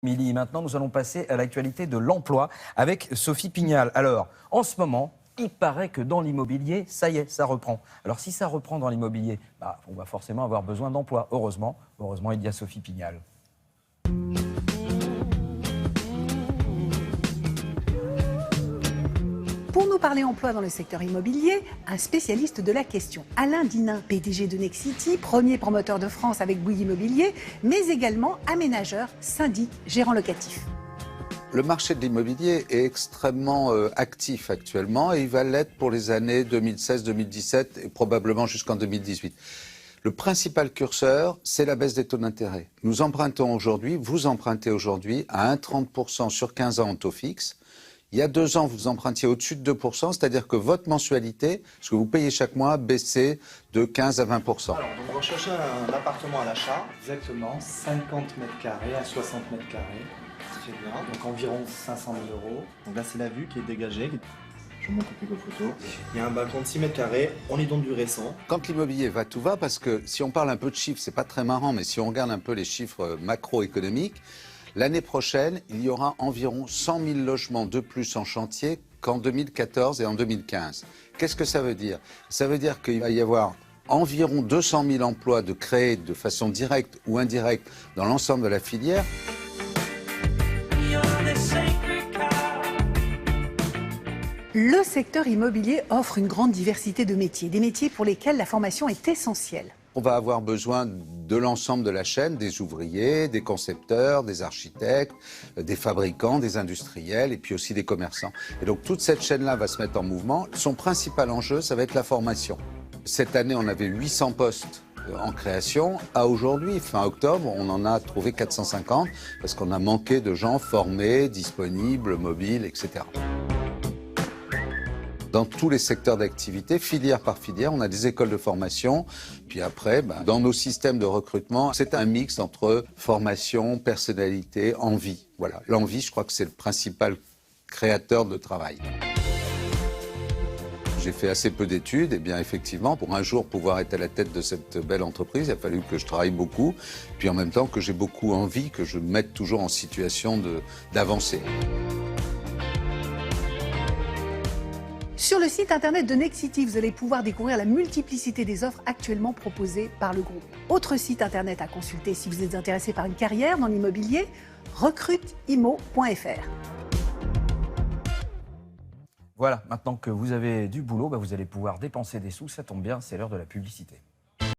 Émilie, maintenant nous allons passer à l'actualité de l'emploi avec Sophie Pignal. Alors, en ce moment, il paraît que dans l'immobilier, ça y est, ça reprend. Alors si ça reprend dans l'immobilier, on va forcément avoir besoin d'emploi. Heureusement, il y a Sophie Pignal. Pour nous parler emploi dans le secteur immobilier, un spécialiste de la question, Alain Dinin, PDG de Nexity, premier promoteur de France avec Bouygues Immobilier, mais également aménageur, syndic, gérant locatif. Le marché de l'immobilier est extrêmement actif actuellement et il va l'être pour les années 2016-2017 et probablement jusqu'en 2018. Le principal curseur, c'est la baisse des taux d'intérêt. Nous empruntons aujourd'hui, vous empruntez aujourd'hui à 1,30% sur 15 ans en taux fixe. Il y a 2 ans, vous empruntiez au-dessus de 2%, c'est-à-dire que votre mensualité, ce que vous payez chaque mois, baissait de 15 à 20%. Alors, donc vous recherchez un appartement à l'achat, exactement, 50 mètres carrés à 60 mètres carrés, très bien, donc environ 500 000 euros. Donc là, c'est la vue qui est dégagée. Je vous montre quelques photos. Il y a un balcon de 6 mètres carrés, on est dans du récent. Quand l'immobilier va, tout va, parce que si on parle un peu de chiffres, c'est pas très marrant, mais si on regarde un peu les chiffres macroéconomiques, l'année prochaine, il y aura environ 100 000 logements de plus en chantier qu'en 2014 et en 2015. Qu'est-ce que ça veut dire? Ça veut dire qu'il va y avoir environ 200 000 emplois de créés de façon directe ou indirecte dans l'ensemble de la filière. Le secteur immobilier offre une grande diversité de métiers, des métiers pour lesquels la formation est essentielle. On va avoir besoin de l'ensemble de la chaîne, des ouvriers, des concepteurs, des architectes, des fabricants, des industriels et puis aussi des commerçants. Et donc toute cette chaîne-là va se mettre en mouvement. Son principal enjeu, ça va être la formation. Cette année, on avait 800 postes en création. À aujourd'hui, fin octobre, on en a trouvé 450 parce qu'on a manqué de gens formés, disponibles, mobiles, etc. Dans tous les secteurs d'activité, filière par filière, on a des écoles de formation. Puis après, dans nos systèmes de recrutement, c'est un mix entre formation, personnalité, envie. Voilà, l'envie, je crois que c'est le principal créateur de travail. J'ai fait assez peu d'études, et bien effectivement, pour un jour pouvoir être à la tête de cette belle entreprise, il a fallu que je travaille beaucoup, puis en même temps que j'ai beaucoup envie, que je me mette toujours en situation d'avancer. Sur le site internet de Nexity, vous allez pouvoir découvrir la multiplicité des offres actuellement proposées par le groupe. Autre site internet à consulter si vous êtes intéressé par une carrière dans l'immobilier, recruteimo.fr. Voilà, maintenant que vous avez du boulot, vous allez pouvoir dépenser des sous, ça tombe bien, c'est l'heure de la publicité.